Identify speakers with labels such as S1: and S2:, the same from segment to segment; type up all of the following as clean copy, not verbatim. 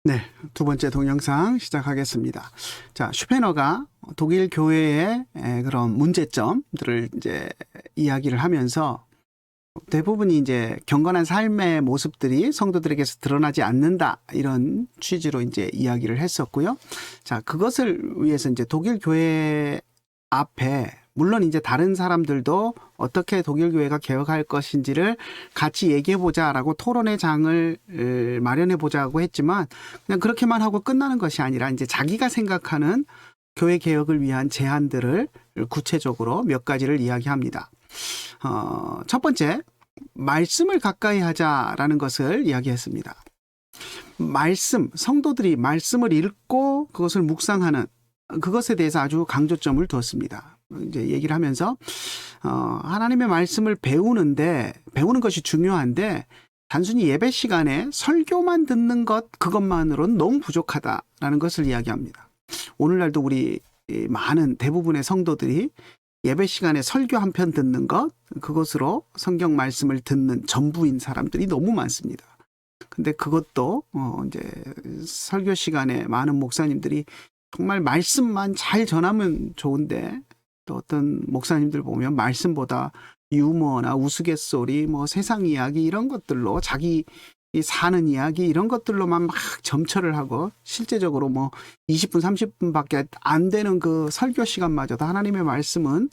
S1: 네, 두 번째 동영상 시작하겠습니다. 자, 슈페너가 독일 교회의 그런 문제점들을 이제 이야기를 하면서 대부분이 이제 경건한 삶의 모습들이 성도들에게서 드러나지 않는다, 이런 취지로 이제 이야기를 했었고요. 자, 그것을 위해서 이제 독일 교회 앞에 물론 이제 다른 사람들도 어떻게 독일 교회가 개혁할 것인지를 같이 얘기해 보자라고 토론의 장을 마련해 보자고 했지만, 그냥 그렇게만 하고 끝나는 것이 아니라 이제 자기가 생각하는 교회 개혁을 위한 제안들을 구체적으로 몇 가지를 이야기합니다. 첫 번째, 말씀을 가까이 하자라는 것을 이야기했습니다. 성도들이 말씀을 읽고 그것을 묵상하는 그것에 대해서 아주 강조점을 두었습니다. 이제 얘기를 하면서 하나님의 말씀을 배우는 것이 중요한데, 단순히 예배 시간에 설교만 듣는 그것만으로는 너무 부족하다라는 것을 이야기합니다. 오늘날도 우리 많은 대부분의 성도들이 예배 시간에 설교 한 편 듣는 그것으로 성경 말씀을 듣는 전부인 사람들이 너무 많습니다. 근데 그것도 이제 설교 시간에 많은 목사님들이 정말 말씀만 잘 전하면 좋은데, 또 어떤 목사님들 보면 말씀보다 유머나 우스갯소리, 뭐 세상 이야기 이런 것들로, 자기 사는 이야기 이런 것들로만 막 점철을 하고, 실제적으로 뭐 20분 30분밖에 안 되는 그 설교 시간마저도 하나님의 말씀은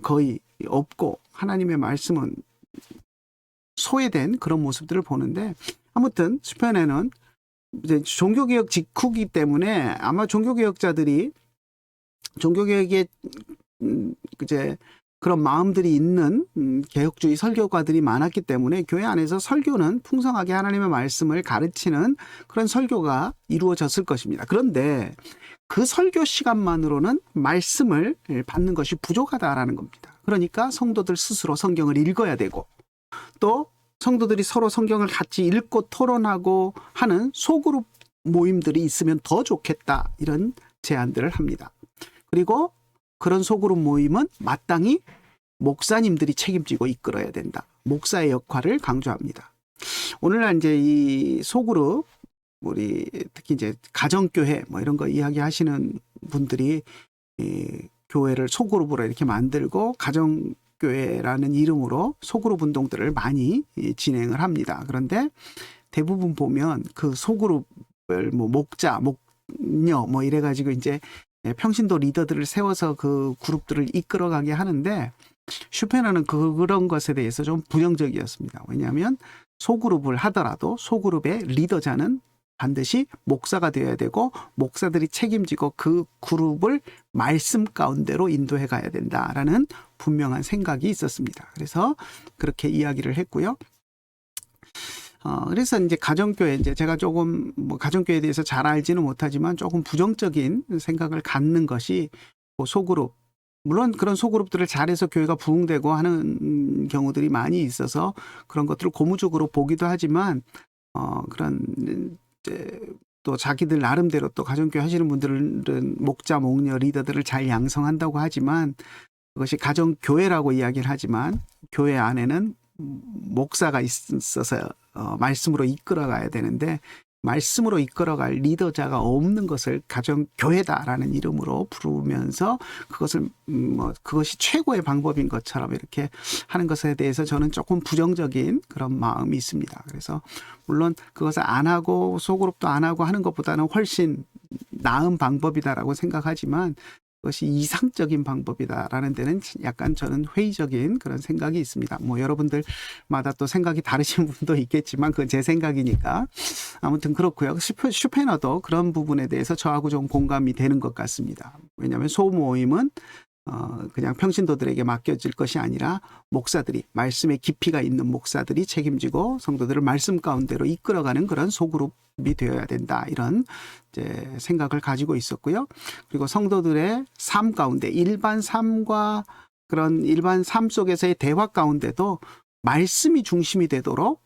S1: 거의 없고 하나님의 말씀은 소외된 그런 모습들을 보는데, 아무튼 슈페너는 이제 종교개혁 직후기 때문에 아마 종교개혁자들이 종교개혁에 이제 그런 마음들이 있는 개혁주의 설교가들이 많았기 때문에 교회 안에서 설교는 풍성하게 하나님의 말씀을 가르치는 그런 설교가 이루어졌을 것입니다. 그런데 그 설교 시간만으로는 말씀을 받는 것이 부족하다라는 겁니다. 그러니까 성도들 스스로 성경을 읽어야 되고, 또 성도들이 서로 성경을 같이 읽고 토론하고 하는 소그룹 모임들이 있으면 더 좋겠다, 이런 제안들을 합니다. 그리고 그런 소그룹 모임은 마땅히 목사님들이 책임지고 이끌어야 된다. 목사의 역할을 강조합니다. 오늘날 이제 이 소그룹, 우리 특히 이제 가정교회 뭐 이런 거 이야기하시는 분들이 이 교회를 소그룹으로 이렇게 만들고 가정교회라는 이름으로 소그룹 운동들을 많이 진행을 합니다. 그런데 대부분 보면 그 소그룹을 뭐 목자, 목녀 뭐 이래가지고 이제 평신도 리더들을 세워서 그 그룹들을 이끌어가게 하는데, 슈페너는 그런 것에 대해서 좀 부정적이었습니다. 왜냐하면 소그룹을 하더라도 소그룹의 리더자는 반드시 목사가 되어야 되고, 목사들이 책임지고 그 그룹을 말씀 가운데로 인도해 가야 된다라는 분명한 생각이 있었습니다. 그래서 그렇게 이야기를 했고요. 그래서 이제 가정교회, 이제 제가 조금 뭐 가정교회에 대해서 잘 알지는 못하지만 조금 부정적인 생각을 갖는 것이 뭐 소그룹, 물론 그런 소그룹들을 잘해서 교회가 부흥되고 하는 경우들이 많이 있어서 그런 것들을 고무적으로 보기도 하지만, 그런 이제 또 자기들 나름대로 또 가정교회 하시는 분들은 목자, 목녀, 리더들을 잘 양성한다고 하지만, 그것이 가정교회라고 이야기를 하지만 교회 안에는 목사가 있어서 말씀으로 이끌어가야 되는데, 말씀으로 이끌어갈 리더자가 없는 것을 가정교회다라는 이름으로 부르면서 그것을 그것이 최고의 방법인 것처럼 이렇게 하는 것에 대해서 저는 조금 부정적인 그런 마음이 있습니다. 그래서 물론 그것을 안 하고 소그룹도 안 하고 하는 것보다는 훨씬 나은 방법이다라고 생각하지만, 그것이 이상적인 방법이다라는 데는 약간 저는 회의적인 그런 생각이 있습니다. 뭐 여러분들마다 또 생각이 다르신 분도 있겠지만 그건 제 생각이니까. 아무튼 그렇고요. 슈페너도 그런 부분에 대해서 저하고 좀 공감이 되는 것 같습니다. 왜냐하면 소모임은 그냥 평신도들에게 맡겨질 것이 아니라 목사들이, 말씀의 깊이가 있는 목사들이 책임지고 성도들을 말씀 가운데로 이끌어가는 그런 소그룹이 되어야 된다, 이런 이제 생각을 가지고 있었고요. 그리고 성도들의 삶 가운데, 일반 삶과 그런 일반 삶 속에서의 대화 가운데도 말씀이 중심이 되도록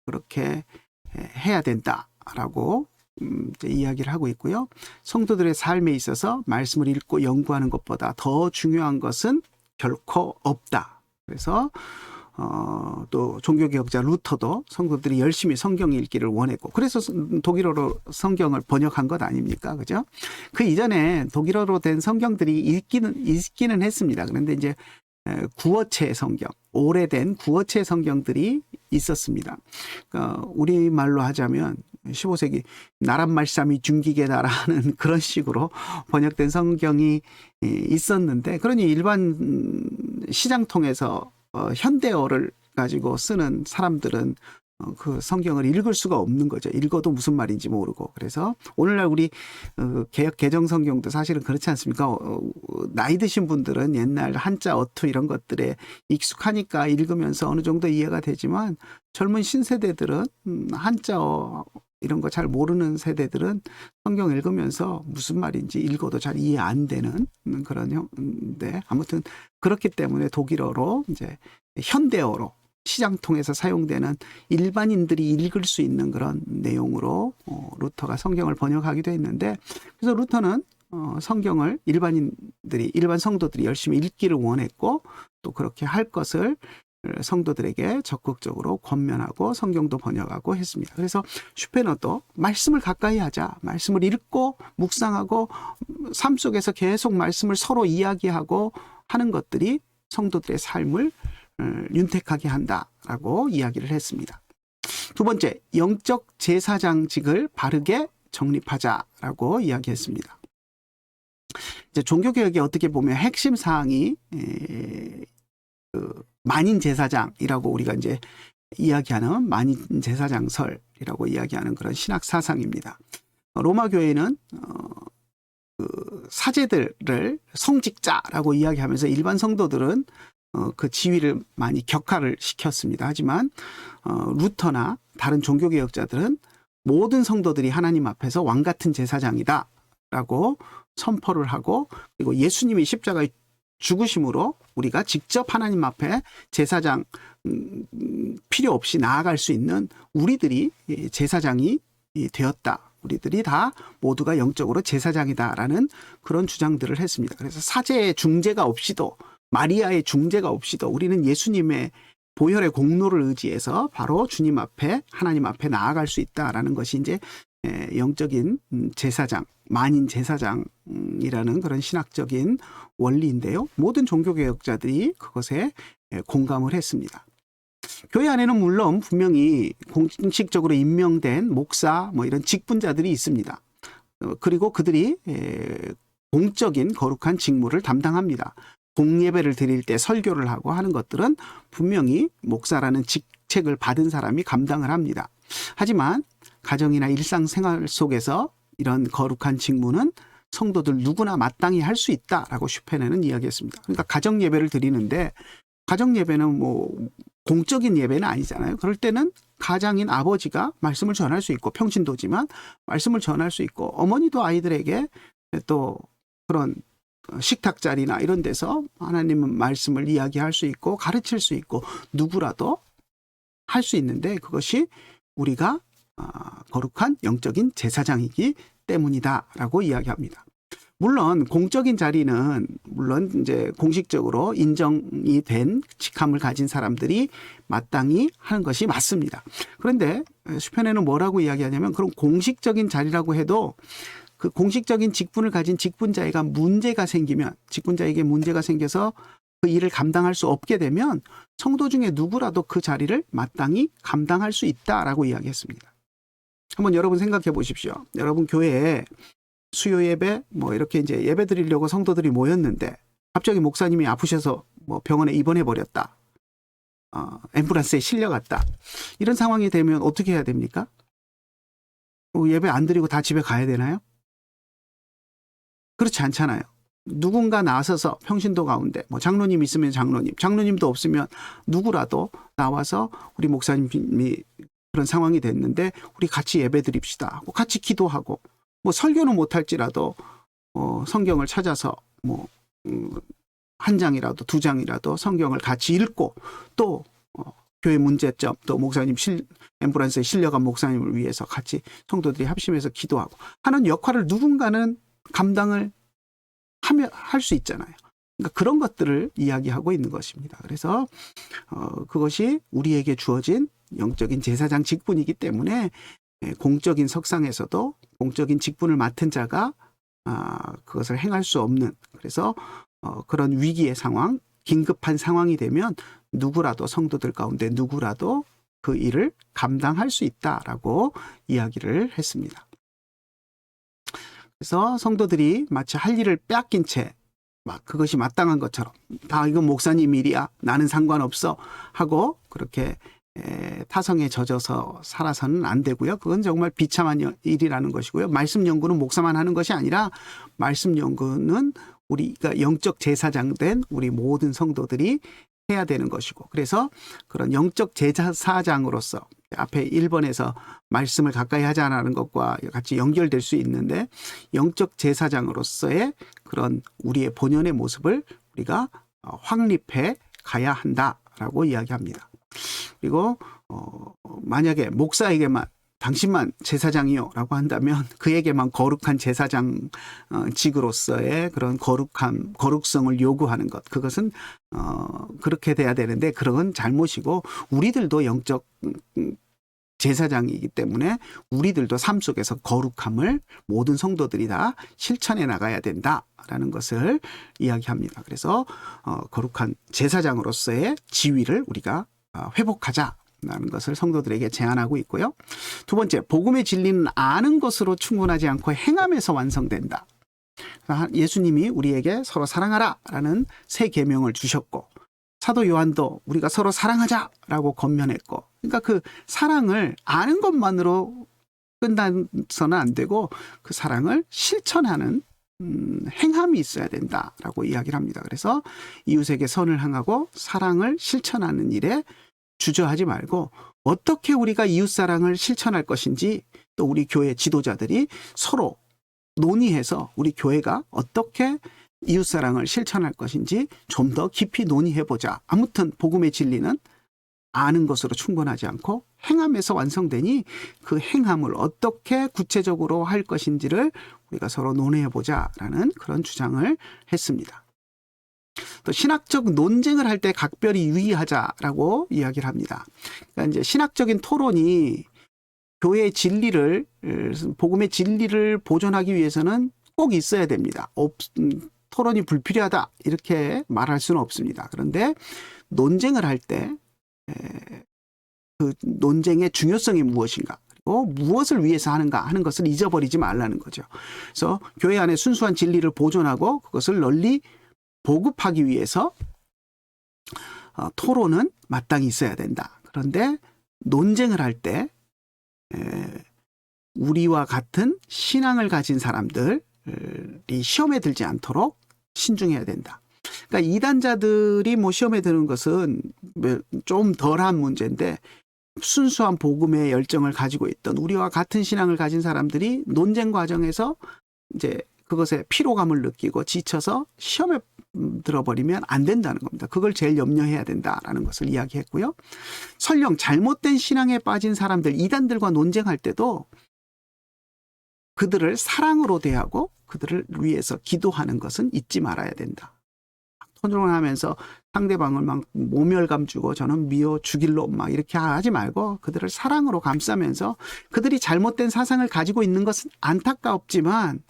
S1: 그렇게 해야 된다라고 이제 이야기를 하고 있고요. 성도들의 삶에 있어서 말씀을 읽고 연구하는 것보다 더 중요한 것은 결코 없다. 그래서 또 종교개혁자 루터도 성도들이 열심히 성경 읽기를 원했고 그래서 독일어로 성경을 번역한 것 아닙니까? 그죠? 그 이전에 독일어로 된 성경들이 읽기는 했습니다. 그런데 이제 구어체 성경, 오래된 구어체 성경들이 있었습니다. 우리말로 하자면 15세기 나란 말씀이 중기계다라는 그런 식으로 번역된 성경이 있었는데 그러니 일반 시장통에서 현대어를 가지고 쓰는 사람들은 그 성경을 읽을 수가 없는 거죠. 읽어도 무슨 말인지 모르고. 그래서 오늘날 우리 개역 개정 성경도 사실은 그렇지 않습니까? 나이 드신 분들은 옛날 한자 어투 이런 것들에 익숙하니까 읽으면서 어느 정도 이해가 되지만 젊은 신세대들은 한자어 이런 거 잘 모르는 세대들은 성경 읽으면서 무슨 말인지 읽어도 잘 이해 안 되는 그런 형인데 아무튼 그렇기 때문에 독일어로 이제 현대어로 시장통에서 사용되는 일반인들이 읽을 수 있는 그런 내용으로 루터가 성경을 번역하기도 했는데 그래서 루터는 성경을 일반 성도들이 열심히 읽기를 원했고 또 그렇게 할 것을 성도들에게 적극적으로 권면하고 성경도 번역하고 했습니다. 그래서 슈페너도 말씀을 가까이 하자. 말씀을 읽고 묵상하고 삶 속에서 계속 말씀을 서로 이야기하고 하는 것들이 성도들의 삶을 윤택하게 한다라고 이야기를 했습니다. 두 번째, 영적 제사장직을 바르게 정립하자라고 이야기했습니다. 이제 종교개혁에 어떻게 보면 핵심 사항이 만인 제사장이라고 우리가 이제 이야기하는 만인 제사장설이라고 이야기하는 그런 신학 사상입니다. 로마 교회는 사제들을 성직자라고 이야기하면서 일반 성도들은 그 지위를 많이 격하를 시켰습니다. 하지만 루터나 다른 종교개혁자들은 모든 성도들이 하나님 앞에서 왕 같은 제사장이다라고 선포를 하고 그리고 예수님이 십자가에 죽으심으로 우리가 직접 하나님 앞에 제사장 필요 없이 나아갈 수 있는 우리들이 제사장이 되었다. 우리들이 다 모두가 영적으로 제사장이다라는 그런 주장들을 했습니다. 그래서 사제의 중재가 없이도 마리아의 중재가 없이도 우리는 예수님의 보혈의 공로를 의지해서 바로 주님 앞에 하나님 앞에 나아갈 수 있다라는 것이 이제 영적인 제사장, 만인 제사장이라는 그런 신학적인 원리인데요. 모든 종교개혁자들이 그것에 공감을 했습니다. 교회 안에는 물론 분명히 공식적으로 임명된 목사 뭐 이런 직분자들이 있습니다. 그리고 그들이 공적인 거룩한 직무를 담당합니다. 공예배를 드릴 때 설교를 하고 하는 것들은 분명히 목사라는 직책을 받은 사람이 감당을 합니다. 하지만 가정이나 일상생활 속에서 이런 거룩한 직무는 성도들 누구나 마땅히 할 수 있다라고 슈페너는 이야기했습니다. 그러니까 가정 예배를 드리는데 가정 예배는 뭐 공적인 예배는 아니잖아요. 그럴 때는 가장인 아버지가 말씀을 전할 수 있고 평신도지만 말씀을 전할 수 있고 어머니도 아이들에게 또 그런 식탁 자리나 이런 데서 하나님 말씀을 이야기할 수 있고 가르칠 수 있고 누구라도 할 수 있는데 그것이 우리가 거룩한 영적인 제사장이기 때문이다라고 이야기합니다. 물론 공적인 자리는 물론 이제 공식적으로 인정이 된 직함을 가진 사람들이 마땅히 하는 것이 맞습니다. 그런데 슈페너는 뭐라고 이야기하냐면 그런 공식적인 자리라고 해도 그 공식적인 직분을 가진 직분자에게 문제가 생기면 직분자에게 문제가 생겨서 그 일을 감당할 수 없게 되면 성도 중에 누구라도 그 자리를 마땅히 감당할 수 있다라고 이야기했습니다. 한번 여러분 생각해 보십시오. 여러분 교회에 수요 예배 뭐 이렇게 이제 예배 드리려고 성도들이 모였는데 갑자기 목사님이 아프셔서 뭐 병원에 입원해 버렸다. 앰뷸런스에 실려갔다. 이런 상황이 되면 어떻게 해야 됩니까? 예배 안 드리고 다 집에 가야 되나요? 그렇지 않잖아요. 누군가 나서서 평신도 가운데 뭐 장로님 있으면 장로님도 없으면 누구라도 나와서 우리 목사님이 그런 상황이 됐는데 우리 같이 예배 드립시다 하고 같이 기도하고 뭐 설교는 못할지라도 성경을 찾아서 뭐 한 장이라도 두 장이라도 성경을 같이 읽고 또 교회 문제점 또 목사님 앰뷸런스에 실려간 목사님을 위해서 같이 성도들이 합심해서 기도하고 하는 역할을 누군가는 감당을 할 수 있잖아요. 그러니까 그런 것들을 이야기하고 있는 것입니다. 그래서 그것이 우리에게 주어진 영적인 제사장 직분이기 때문에 공적인 석상에서도 공적인 직분을 맡은 자가 그것을 행할 수 없는, 그래서 그런 위기의 상황, 긴급한 상황이 되면 누구라도, 성도들 가운데 누구라도 그 일을 감당할 수 있다라고 이야기를 했습니다. 그래서 성도들이 마치 할 일을 빼앗긴 채 막 그것이 마땅한 것처럼 다 이건 목사님 일이야, 나는 상관없어 하고 그렇게 타성에 젖어서 살아서는 안 되고요. 그건 정말 비참한 일이라는 것이고요. 말씀 연구는 목사만 하는 것이 아니라 말씀 연구는 우리가 영적 제사장 된 우리 모든 성도들이 해야 되는 것이고, 그래서 그런 영적 제사장으로서 앞에 1번에서 말씀을 가까이 하지 않는 것과 같이 연결될 수 있는데, 영적 제사장으로서의 그런 우리의 본연의 모습을 우리가 확립해 가야 한다라고 이야기합니다. 그리고 만약에 목사에게만 당신만 제사장이요 라고 한다면 그에게만 거룩한 제사장직으로서의 그런 거룩성을 요구하는 것, 그것은 그렇게 돼야 되는데 그건 잘못이고, 우리들도 영적 제사장이기 때문에 우리들도 삶 속에서 거룩함을 모든 성도들이 다 실천해 나가야 된다라는 것을 이야기합니다. 그래서 거룩한 제사장으로서의 지위를 우리가 회복하자라는 것을 성도들에게 제안하고 있고요. 두 번째, 복음의 진리는 아는 것으로 충분하지 않고 행함에서 완성된다. 예수님이 우리에게 서로 사랑하라라는 새 계명을 주셨고, 사도 요한도 우리가 서로 사랑하자라고 권면했고, 그러니까 그 사랑을 아는 것만으로 끝나서는 안 되고 그 사랑을 실천하는 행함이 있어야 된다라고 이야기를 합니다. 그래서 이웃에게 선을 행하고 사랑을 실천하는 일에 주저하지 말고, 어떻게 우리가 이웃 사랑을 실천할 것인지, 또 우리 교회 지도자들이 서로 논의해서 우리 교회가 어떻게 이웃 사랑을 실천할 것인지 좀 더 깊이 논의해보자. 아무튼 복음의 진리는 아는 것으로 충분하지 않고 행함에서 완성되니 그 행함을 어떻게 구체적으로 할 것인지를 우리가 서로 논의해보자라는 그런 주장을 했습니다. 또 신학적 논쟁을 할 때 각별히 유의하자라고 이야기를 합니다. 그러니까 이제 신학적인 토론이 교회의 진리를, 복음의 진리를 보존하기 위해서는 꼭 있어야 됩니다. 토론이 불필요하다 이렇게 말할 수는 없습니다. 그런데 논쟁을 할 때 그 논쟁의 중요성이 무엇인가, 그리고 무엇을 위해서 하는가 하는 것을 잊어버리지 말라는 거죠. 그래서 교회 안에 순수한 진리를 보존하고 그것을 널리 보급하기 위해서 토론은 마땅히 있어야 된다. 그런데 논쟁을 할 때 우리와 같은 신앙을 가진 사람들이 시험에 들지 않도록 신중해야 된다. 그러니까 이단자들이 뭐 시험에 드는 것은 좀 덜한 문제인데, 순수한 복음의 열정을 가지고 있던 우리와 같은 신앙을 가진 사람들이 논쟁 과정에서 이제 그것에 피로감을 느끼고 지쳐서 시험에 들어버리면 안 된다는 겁니다. 그걸 제일 염려해야 된다라는 것을 이야기했고요. 설령 잘못된 신앙에 빠진 사람들, 이단들과 논쟁할 때도 그들을 사랑으로 대하고 그들을 위해서 기도하는 것은 잊지 말아야 된다. 토론하면서 상대방을 막 모멸감 주고 저는 미워 죽일로 막 이렇게 하지 말고 그들을 사랑으로 감싸면서, 그들이 잘못된 사상을 가지고 있는 것은 안타깝지만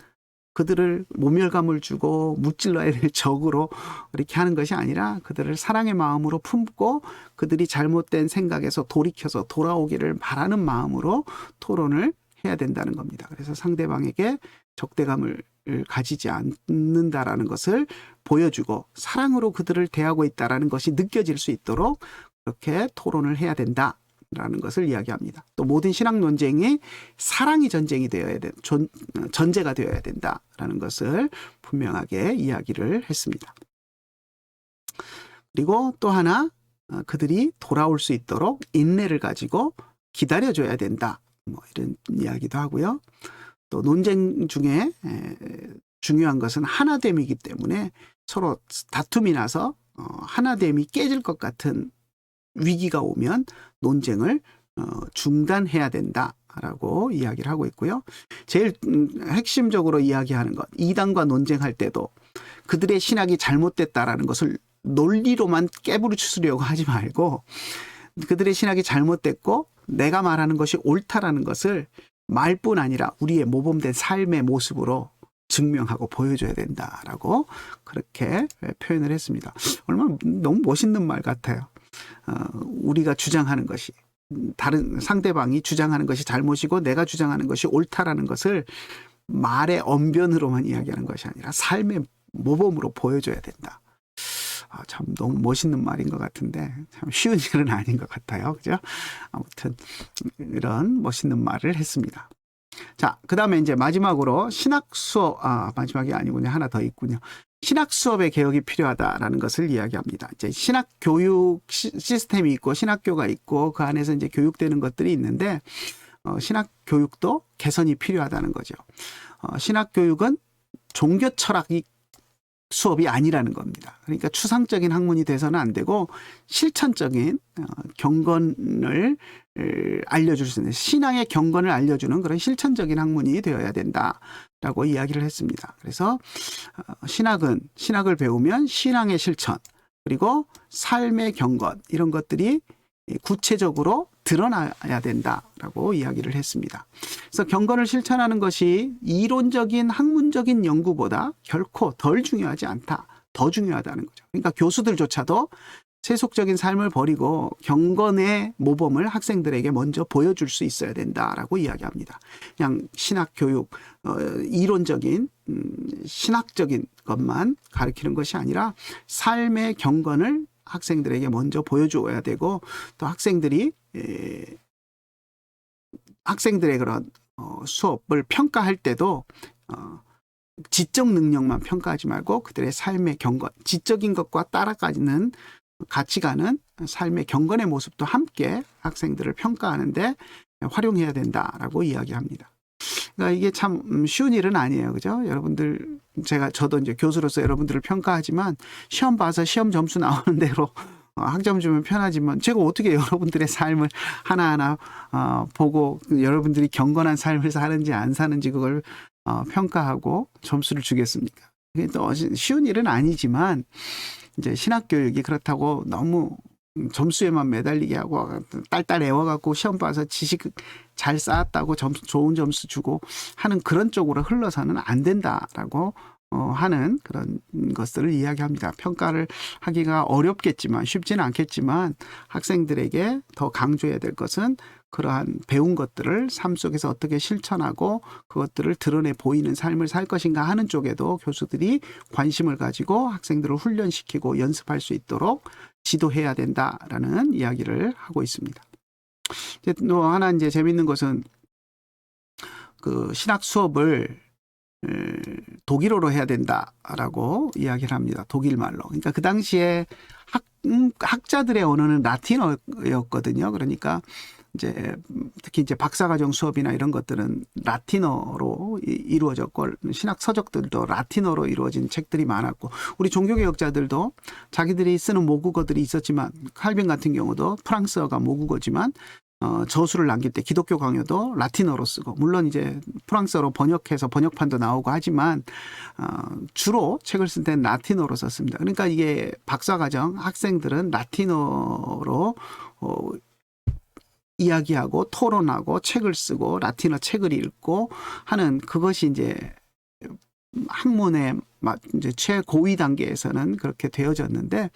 S1: 그들을 모멸감을 주고 무찔러야 될 적으로 이렇게 하는 것이 아니라 그들을 사랑의 마음으로 품고 그들이 잘못된 생각에서 돌이켜서 돌아오기를 바라는 마음으로 토론을 해야 된다는 겁니다. 그래서 상대방에게 적대감을 가지지 않는다라는 것을 보여주고 사랑으로 그들을 대하고 있다라는 것이 느껴질 수 있도록 그렇게 토론을 해야 된다라는 것을 이야기합니다. 또 모든 신학 논쟁이 사랑이 전쟁이 되어야 돼, 전제가 되어야 된다라는 것을 분명하게 이야기를 했습니다. 그리고 또 하나, 그들이 돌아올 수 있도록 인내를 가지고 기다려줘야 된다. 뭐 이런 이야기도 하고요. 또 논쟁 중에 중요한 것은 하나됨이기 때문에 서로 다툼이 나서 하나됨이 깨질 것 같은 위기가 오면 논쟁을 중단해야 된다. 된다라고 이야기를 하고 있고요. 제일 핵심적으로 이야기하는 것, 이단과 논쟁할 때도 그들의 신학이 잘못됐다라는 것을 논리로만 깨부르치려고 하지 말고 그들의 신학이 잘못됐고 내가 말하는 것이 옳다라는 것을 말뿐 아니라 우리의 모범된 삶의 모습으로 증명하고 보여줘야 된다라고 그렇게 표현을 했습니다. 얼마나 너무 멋있는 말 같아요. 우리가 주장하는 것이 다른 상대방이 주장하는 것이 잘못이고 내가 주장하는 것이 옳다라는 것을 말의 언변으로만 이야기하는 것이 아니라 삶의 모범으로 보여줘야 된다. 참 너무 멋있는 말인 것 같은데 참 쉬운 일은 아닌 것 같아요. 그죠? 아무튼 이런 멋있는 말을 했습니다. 자, 그 다음에 이제 마지막으로 신학 수업, 마지막이 아니군요. 하나 더 있군요. 신학 수업의 개혁이 필요하다라는 것을 이야기합니다. 이제 신학 교육 시스템이 있고 신학교가 있고 그 안에서 이제 교육되는 것들이 있는데 신학 교육도 개선이 필요하다는 거죠. 신학 교육은 종교 철학이 수업이 아니라는 겁니다. 그러니까 추상적인 학문이 돼서는 안 되고 실천적인 경건을 알려줄 수 있는 신앙의 경건을 알려주는 그런 실천적인 학문이 되어야 된다라고 이야기를 했습니다. 그래서 신학을 배우면 신앙의 실천 그리고 삶의 경건 이런 것들이 구체적으로 드러나야 된다라고 이야기를 했습니다. 그래서 경건을 실천하는 것이 이론적인 학문적인 연구보다 결코 덜 중요하지 않다. 더 중요하다는 거죠. 그러니까 교수들조차도 세속적인 삶을 버리고 경건의 모범을 학생들에게 먼저 보여줄 수 있어야 된다라고 이야기합니다. 그냥 신학 교육, 이론적인 신학적인 것만 가르치는 것이 아니라 삶의 경건을 학생들에게 먼저 보여줘야 되고 또 학생들의 그런 수업을 평가할 때도 지적 능력만 평가하지 말고 그들의 삶의 경건, 지적인 것과 따라가는 같이 가는 삶의 경건의 모습도 함께 학생들을 평가하는데 활용해야 된다라고 이야기합니다. 그러니까 이게 참 쉬운 일은 아니에요. 그죠? 여러분들, 저도 이제 교수로서 여러분들을 평가하지만 시험 봐서 시험 점수 나오는 대로 학점 주면 편하지만 제가 어떻게 여러분들의 삶을 하나하나 보고 여러분들이 경건한 삶을 사는지 안 사는지 그걸 평가하고 점수를 주겠습니까? 이게 또 쉬운 일은 아니지만 이제 신학교육이 그렇다고 너무 점수에만 매달리게 하고 딸딸 애워갖고 시험 봐서 지식 잘 쌓았다고 좋은 점수 주고 하는 그런 쪽으로 흘러서는 안 된다라고 하는 그런 것들을 이야기합니다. 평가를 하기가 어렵겠지만 쉽지는 않겠지만 학생들에게 더 강조해야 될 것은 그러한 배운 것들을 삶 속에서 어떻게 실천하고 그것들을 드러내 보이는 삶을 살 것인가 하는 쪽에도 교수들이 관심을 가지고 학생들을 훈련시키고 연습할 수 있도록 지도해야 된다라는 이야기를 하고 있습니다. 또 하나 이제 재밌는 것은 그 신학 수업을 독일어로 해야 된다라고 이야기를 합니다. 독일 말로. 그러니까 그 당시에 학자들의 언어는 라틴어였거든요. 그러니까 이제 특히 이제 박사과정 수업이나 이런 것들은 라틴어로 이루어졌고 신학 서적들도 라틴어로 이루어진 책들이 많았고 우리 종교개혁자들도 자기들이 쓰는 모국어들이 있었지만 칼빈 같은 경우도 프랑스어가 모국어지만 저수를 남길 때 기독교 강요도 라틴어로 쓰고 물론 이제 프랑스어로 번역해서 번역판도 나오고 하지만 주로 책을 쓸 때는 라틴어로 썼습니다. 그러니까 이게 박사과정 학생들은 라틴어로 이야기하고 토론하고 책을 쓰고 라틴어 책을 읽고 하는 그것이 이제 학문의 이제 최고위 단계에서는 그렇게 되어졌는데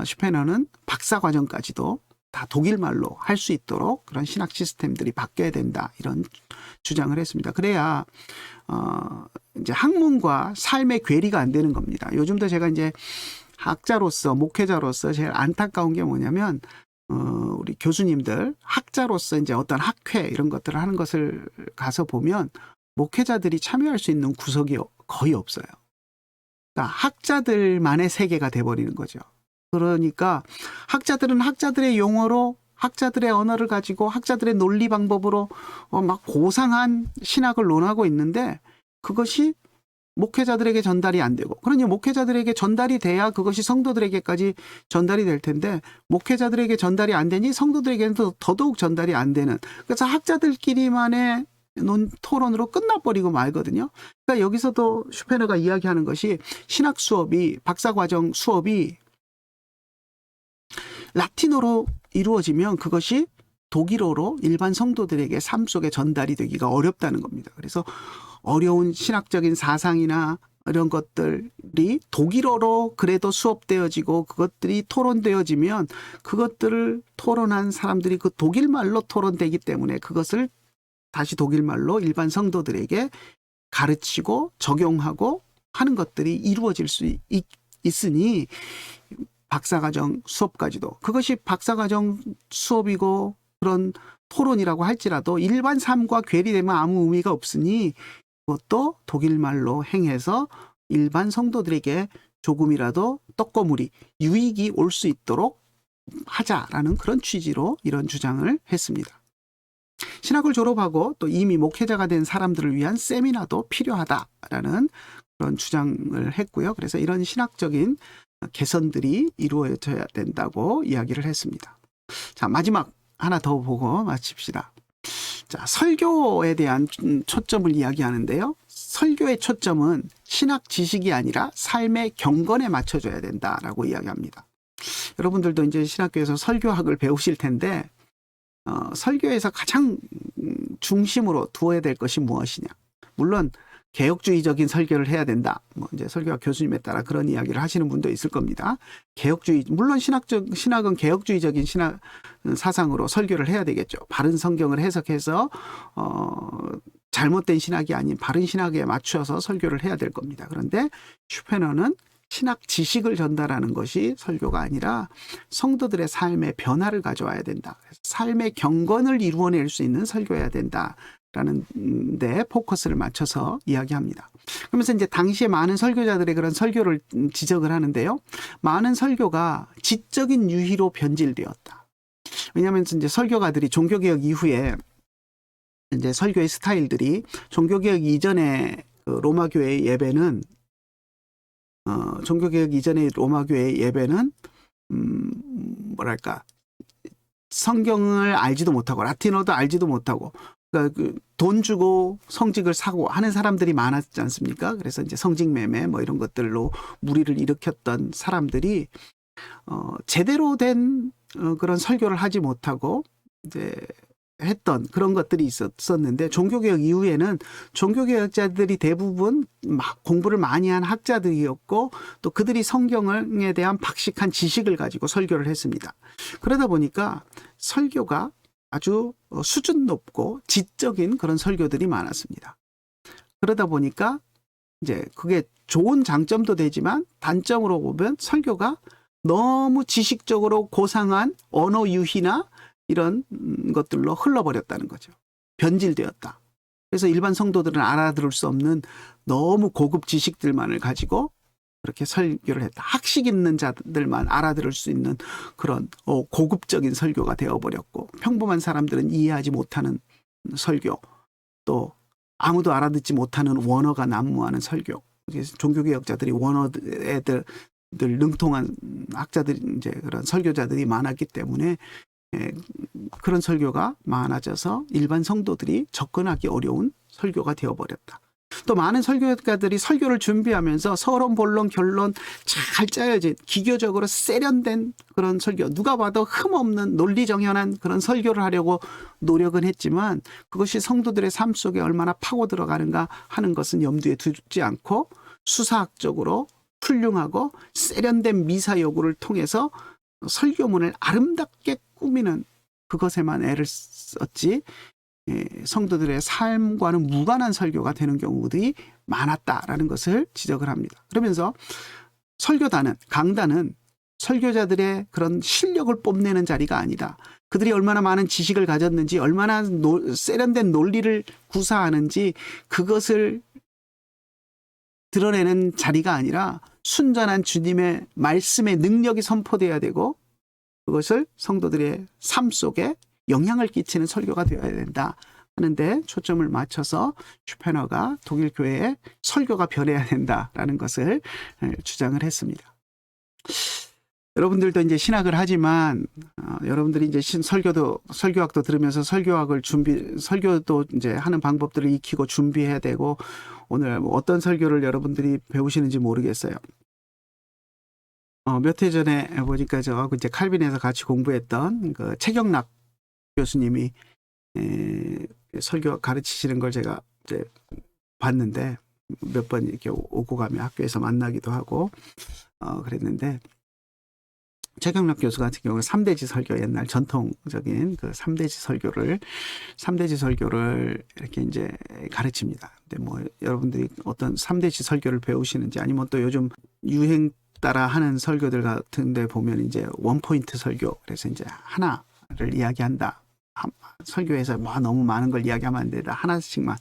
S1: 슈페너는 박사 과정까지도 다 독일 말로 할 수 있도록 그런 신학 시스템들이 바뀌어야 된다 이런 주장을 했습니다. 그래야 이제 학문과 삶의 괴리가 안 되는 겁니다. 요즘도 제가 이제 학자로서 목회자로서 제일 안타까운 게 뭐냐면 우리 교수님들 학자로서 이제 어떤 학회 이런 것들을 하는 것을 가서 보면 목회자들이 참여할 수 있는 구석이 거의 없어요. 그러니까 학자들만의 세계가 돼버리는 거죠. 그러니까 학자들은 학자들의 용어로 학자들의 언어를 가지고 학자들의 논리 방법으로 막 고상한 신학을 논하고 있는데 그것이 목회자들에게 전달이 안 되고, 그러니 목회자들에게 전달이 돼야 그것이 성도들에게까지 전달이 될 텐데, 목회자들에게 전달이 안 되니 성도들에게는 더더욱 전달이 안 되는, 그래서 학자들끼리만의 토론으로 끝나버리고 말거든요. 그러니까 여기서도 슈페너가 이야기하는 것이, 신학 수업이, 박사과정 수업이 라틴어로 이루어지면 그것이 독일어로 일반 성도들에게 삶 속에 전달이 되기가 어렵다는 겁니다. 그래서 어려운 신학적인 사상이나 이런 것들이 독일어로 그래도 수업되어지고 그것들이 토론되어지면 그것들을 토론한 사람들이 그 독일말로 토론되기 때문에 그것을 다시 독일말로 일반 성도들에게 가르치고 적용하고 하는 것들이 이루어질 수 있으니, 박사과정 수업까지도, 그것이 박사과정 수업이고 그런 토론이라고 할지라도 일반 삶과 괴리되면 아무 의미가 없으니 그것도 독일말로 행해서 일반 성도들에게 조금이라도 떡고물이, 유익이 올 수 있도록 하자라는 그런 취지로 이런 주장을 했습니다. 신학을 졸업하고 또 이미 목회자가 된 사람들을 위한 세미나도 필요하다라는 그런 주장을 했고요. 그래서 이런 신학적인 개선들이 이루어져야 된다고 이야기를 했습니다. 자, 마지막 하나 더 보고 마칩시다. 자, 설교에 대한 초점을 이야기하는데요. 설교의 초점은 신학 지식이 아니라 삶의 경건에 맞춰줘야 된다라고 이야기합니다. 여러분들도 이제 신학교에서 설교학을 배우실 텐데, 설교에서 가장 중심으로 두어야 될 것이 무엇이냐. 물론 개혁주의적인 설교를 해야 된다. 뭐 이제 설교학 교수님에 따라 그런 이야기를 하시는 분도 있을 겁니다. 개혁주의, 물론 신학은 개혁주의적인 신학 사상으로 설교를 해야 되겠죠. 바른 성경을 해석해서 잘못된 신학이 아닌 바른 신학에 맞춰서 설교를 해야 될 겁니다. 그런데 슈페너는 신학 지식을 전달하는 것이 설교가 아니라 성도들의 삶의 변화를 가져와야 된다. 삶의 경건을 이루어낼 수 있는 설교해야 된다라는 데 포커스를 맞춰서 이야기합니다. 그러면서 이제 당시에 많은 설교자들의 그런 설교를 지적을 하는데요. 많은 설교가 지적인 유희로 변질되었다. 왜냐하면 이제 설교가들이 종교개혁 이후에 이제 설교의 스타일들이, 종교개혁 이전에 그 로마교회의 예배는 종교개혁 이전의 로마교회의 예배는 뭐랄까, 성경을 알지도 못하고 라틴어도 알지도 못하고, 그러니까 돈 주고 성직을 사고 하는 사람들이 많았지 않습니까? 그래서 이제 성직 매매 뭐 이런 것들로 무리를 일으켰던 사람들이 제대로 된 그런 설교를 하지 못하고 이제 했던 그런 것들이 있었는데, 종교개혁 이후에는 종교개혁자들이 대부분 공부를 많이 한 학자들이었고, 또 그들이 성경에 대한 박식한 지식을 가지고 설교를 했습니다. 그러다 보니까 설교가 아주 수준 높고 지적인 그런 설교들이 많았습니다. 그러다 보니까 이제 그게 좋은 장점도 되지만 단점으로 보면 설교가 너무 지식적으로 고상한 언어 유희나 이런 것들로 흘러버렸다는 거죠. 변질되었다. 그래서 일반 성도들은 알아들을 수 없는 너무 고급 지식들만을 가지고 그렇게 설교를 했다. 학식 있는 자들만 알아들을 수 있는 그런 고급적인 설교가 되어버렸고, 평범한 사람들은 이해하지 못하는 설교, 또 아무도 알아듣지 못하는 원어가 난무하는 설교. 종교개혁자들이 원어에 늘 능통한 학자들이, 이제 그런 설교자들이 많았기 때문에 그런 설교가 많아져서 일반 성도들이 접근하기 어려운 설교가 되어버렸다. 또 많은 설교가들이 설교를 준비하면서 서론, 본론, 결론 잘 짜여진 기교적으로 세련된 그런 설교, 누가 봐도 흠없는 논리정연한 그런 설교를 하려고 노력은 했지만 그것이 성도들의 삶 속에 얼마나 파고 들어가는가 하는 것은 염두에 두지 않고 수사학적으로 훌륭하고 세련된 미사 여구를 통해서 설교문을 아름답게 꾸미는 그것에만 애를 썼지, 성도들의 삶과는 무관한 설교가 되는 경우들이 많았다라는 것을 지적을 합니다. 그러면서 설교단은, 강단은 설교자들의 그런 실력을 뽐내는 자리가 아니다. 그들이 얼마나 많은 지식을 가졌는지, 얼마나 세련된 논리를 구사하는지 그것을 드러내는 자리가 아니라 순전한 주님의 말씀의 능력이 선포되어야 되고, 그것을 성도들의 삶 속에 영향을 끼치는 설교가 되어야 된다. 하는데 초점을 맞춰서 슈페너가 독일 교회의 설교가 변해야 된다라는 것을 주장을 했습니다. 여러분들도 이제 신학을 하지만 여러분들이 이제 설교학도 들으면서 설교도 이제 하는 방법들을 익히고 준비해야 되고, 오늘 어떤 설교를 여러분들이 배우시는지 모르겠어요. 몇 해 전에 보니까 저 이제 칼빈에서 같이 공부했던 그 최경락 교수님이 설교 가르치시는 걸 제가 이제 봤는데, 몇 번 이렇게 오고 가며 학교에서 만나기도 하고 그랬는데, 최경락 교수 같은 경우는 3대지 설교, 옛날 전통적인 그 3대지 설교를 이렇게 이제 가르칩니다. 근데 뭐 여러분들이 어떤 3대지 설교를 배우시는지, 아니면 또 요즘 유행 따라 하는 설교들 같은데 보면 이제 원포인트 설교, 그래서 이제 하나를 이야기한다. 설교에서 뭐 너무 많은 걸 이야기하면 안 된다. 하나씩만,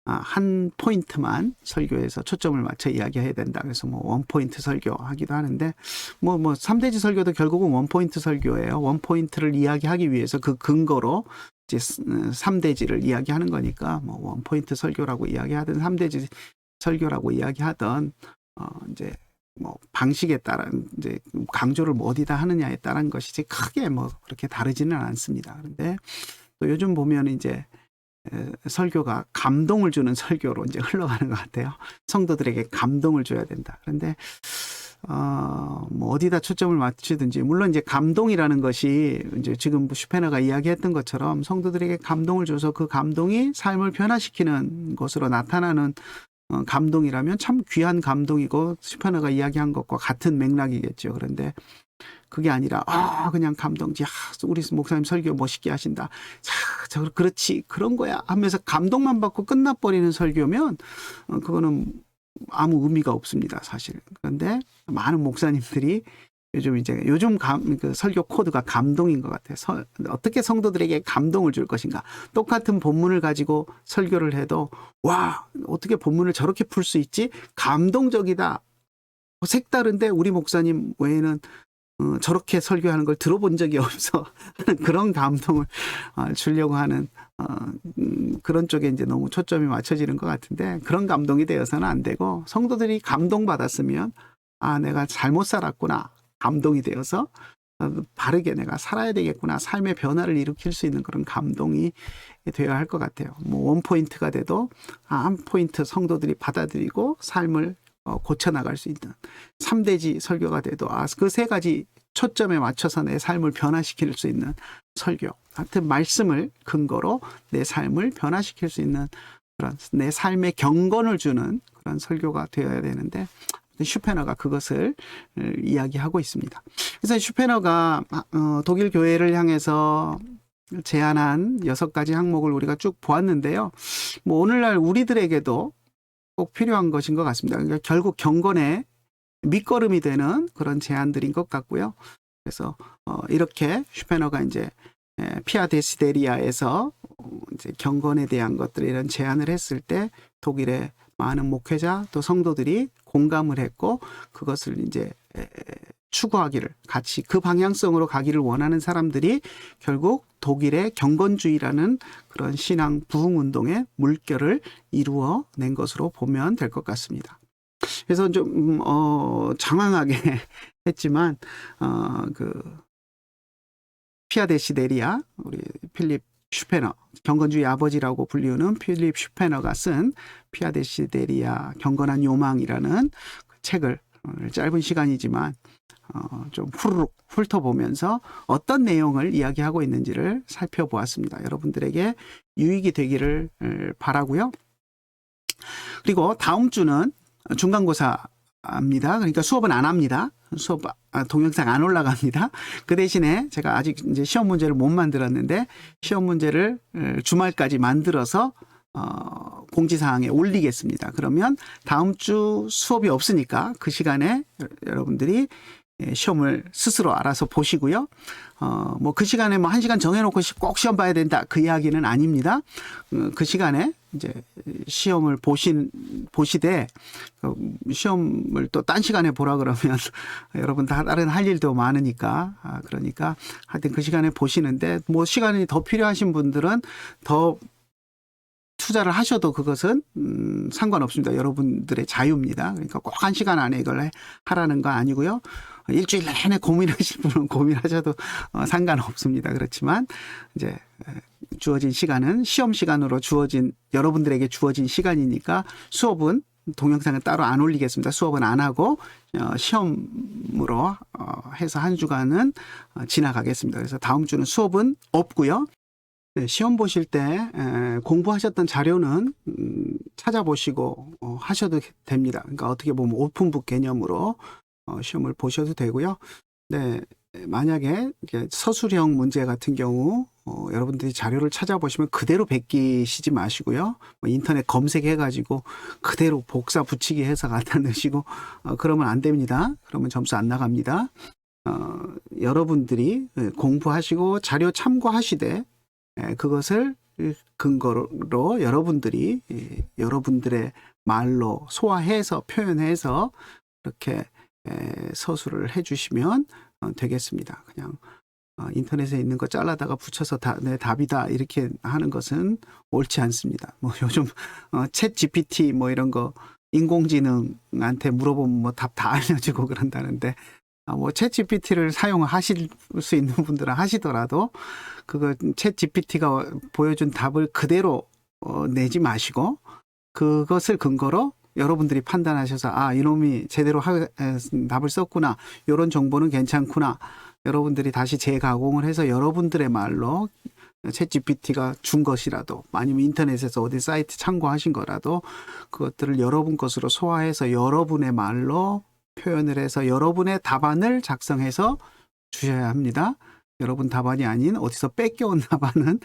S1: 한 포인트만 설교에서 초점을 맞춰 이야기해야 된다. 그래서 뭐 원포인트 설교 하기도 하는데, 뭐 3대지 설교도 결국은 원포인트 설교예요. 원포인트를 이야기하기 위해서 그 근거로 이제 3대지를 이야기하는 거니까, 뭐 원포인트 설교라고 이야기하든 3대지 설교라고 이야기하든 이제 뭐 방식에 따라 이제 강조를 뭐 어디다 하느냐에 따른 것이지 크게 뭐 그렇게 다르지는 않습니다. 그런데 또 요즘 보면 이제 설교가 감동을 주는 설교로 이제 흘러가는 것 같아요. 성도들에게 감동을 줘야 된다. 그런데 뭐 어디다 초점을 맞추든지, 물론 이제 감동이라는 것이 이제 지금 슈페너가 이야기했던 것처럼 성도들에게 감동을 줘서 그 감동이 삶을 변화시키는 것으로 나타나는 감동이라면 참 귀한 감동이고 슈페너가 이야기한 것과 같은 맥락이겠죠. 그런데 그게 아니라 그냥 감동지, 우리 목사님 설교 멋있게 하신다, 그렇지 그런 거야 하면서 감동만 받고 끝나버리는 설교면 그거는 아무 의미가 없습니다, 사실. 그런데 많은 목사님들이 요즘 그 설교 코드가 감동인 것 같아요. 어떻게 성도들에게 감동을 줄 것인가. 똑같은 본문을 가지고 설교를 해도, 와, 어떻게 본문을 저렇게 풀 수 있지? 감동적이다. 색다른데 우리 목사님 외에는 저렇게 설교하는 걸 들어본 적이 없어. 그런 감동을 주려고 하는 그런 쪽에 이제 너무 초점이 맞춰지는 것 같은데, 그런 감동이 되어서는 안 되고, 성도들이 감동받았으면 내가 잘못 살았구나, 감동이 되어서 바르게 내가 살아야 되겠구나, 삶의 변화를 일으킬 수 있는 그런 감동이 되어야 할 것 같아요. 뭐 원포인트가 돼도 한 포인트 성도들이 받아들이고 삶을 고쳐나갈 수 있는 3대지 설교가 돼도 그 세 가지 초점에 맞춰서 내 삶을 변화시킬 수 있는 설교, 같은 말씀을 근거로 내 삶을 변화시킬 수 있는 그런 내 삶의 경건을 주는 그런 설교가 되어야 되는데, 슈페너가 그것을 이야기하고 있습니다. 그래서 슈페너가 독일 교회를 향해서 제안한 6가지 항목을 우리가 쭉 보았는데요. 뭐 오늘날 우리들에게도 꼭 필요한 것인 것 같습니다. 그러니까 결국 경건의 밑거름이 되는 그런 제안들인 것 같고요. 그래서 이렇게 슈페너가 이제 피아 데시데리아에서 이제 경건에 대한 것들, 이런 제안을 했을 때 독일의 많은 목회자 또 성도들이 공감을 했고, 그것을 이제 추구하기를, 같이 그 방향성으로 가기를 원하는 사람들이 결국 독일의 경건주의라는 그런 신앙 부흥 운동의 물결을 이루어낸 것으로 보면 될 것 같습니다. 그래서 좀 장황하게 했지만 그 피아 데시데리아, 우리 필립 슈페너, 경건주의 아버지라고 불리우는 필립 슈페너가 쓴 피아 데시데리아 경건한 요망이라는 그 책을 짧은 시간이지만 좀 후루룩 훑어보면서 어떤 내용을 이야기하고 있는지를 살펴보았습니다. 여러분들에게 유익이 되기를 바라고요. 그리고 다음 주는 중간고사입니다. 그러니까 수업은 안 합니다. 수업 동영상 안 올라갑니다. 그 대신에 제가 아직 이제 시험 문제를 못 만들었는데, 시험 문제를 주말까지 만들어서 공지사항에 올리겠습니다. 그러면 다음 주 수업이 없으니까 그 시간에 여러분들이 시험을 스스로 알아서 보시고요. 뭐 그 시간에 뭐 1시간 정해놓고 꼭 시험 봐야 된다, 그 이야기는 아닙니다. 그 시간에 이제 시험을 보시되 시험을 또 딴 시간에 보라 그러면 여러분 다른 할 일도 많으니까, 그러니까 하여튼 그 시간에 보시는데, 뭐 시간이 더 필요하신 분들은 더 투자를 하셔도 그것은 상관없습니다. 여러분들의 자유입니다. 그러니까 꼭 1시간 안에 이걸 하라는 거 아니고요. 일주일 내내 고민하실 분은 고민하셔도 상관없습니다. 그렇지만 이제 주어진 시간은 시험 시간으로 여러분들에게 주어진 시간이니까 수업은 동영상은 따로 안 올리겠습니다. 수업은 안 하고 시험으로 해서 한 주간은 지나가겠습니다. 그래서 다음 주는 수업은 없고요. 네, 시험 보실 때 공부하셨던 자료는 찾아보시고 하셔도 됩니다. 그러니까 어떻게 보면 오픈북 개념으로 시험을 보셔도 되고요. 네, 만약에 서술형 문제 같은 경우 여러분들이 자료를 찾아보시면 그대로 베끼시지 마시고요. 인터넷 검색해가지고 그대로 복사 붙이기 해서 갖다 넣으시고 그러면 안 됩니다. 그러면 점수 안 나갑니다. 여러분들이 공부하시고 자료 참고하시되 그것을 근거로 여러분들이 여러분들의 말로 소화해서 표현해서 이렇게 서술을 해주시면 되겠습니다. 그냥 인터넷에 있는 거 잘라다가 붙여서 내 답이다 이렇게 하는 것은 옳지 않습니다. 뭐 요즘 챗 GPT 뭐 이런 거 인공지능한테 물어보면 뭐 답 다 알려주고 그런다는데 뭐 챗 GPT를 사용하실 수 있는 분들은 하시더라도 그거 챗 GPT가 보여준 답을 그대로 내지 마시고 그것을 근거로 여러분들이 판단하셔서 이놈이 제대로 답을 썼구나. 이런 정보는 괜찮구나. 여러분들이 다시 재가공을 해서 여러분들의 말로 챗 GPT가 준 것이라도 아니면 인터넷에서 어디 사이트 참고하신 거라도 그것들을 여러분 것으로 소화해서 여러분의 말로 표현을 해서 여러분의 답안을 작성해서 주셔야 합니다. 여러분 답안이 아닌 어디서 뺏겨온 답안은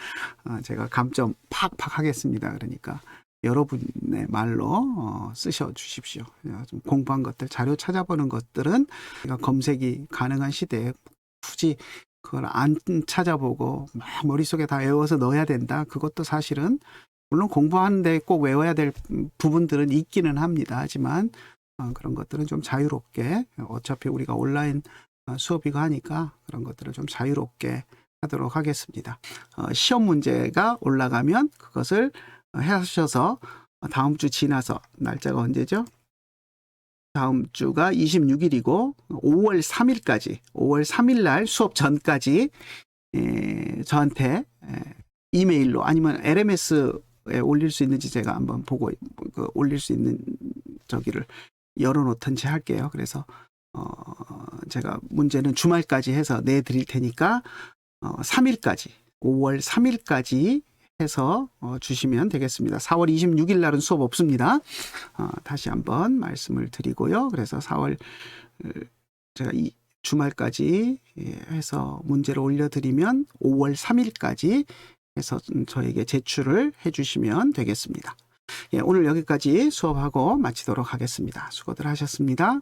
S1: 제가 감점 팍팍 하겠습니다. 그러니까 여러분의 말로 쓰셔 주십시오. 좀 공부한 것들, 자료 찾아보는 것들은 검색이 가능한 시대에 굳이 그걸 안 찾아보고 막 머릿속에 다 외워서 넣어야 된다. 그것도 사실은 물론 공부하는데 꼭 외워야 될 부분들은 있기는 합니다. 하지만 그런 것들은 좀 자유롭게 어차피 우리가 온라인 수업이고 하니까 그런 것들을 좀 자유롭게 하도록 하겠습니다. 시험 문제가 올라가면 그것을 하셔서 다음 주 지나서 날짜가 언제죠? 다음 주가 26일이고 5월 3일 날 수업 전까지 저한테 이메일로 아니면 LMS에 올릴 수 있는지 제가 한번 보고 올릴 수 있는 저기를 열어놓든지 할게요. 그래서 제가 문제는 주말까지 해서 내드릴 테니까 5월 3일까지 해서 주시면 되겠습니다. 4월 26일 날은 수업 없습니다. 다시 한번 말씀을 드리고요. 그래서 4월 제가 이 주말까지 해서 문제를 올려드리면 5월 3일까지 해서 저에게 제출을 해주시면 되겠습니다. 오늘 여기까지 수업하고 마치도록 하겠습니다. 수고들 하셨습니다.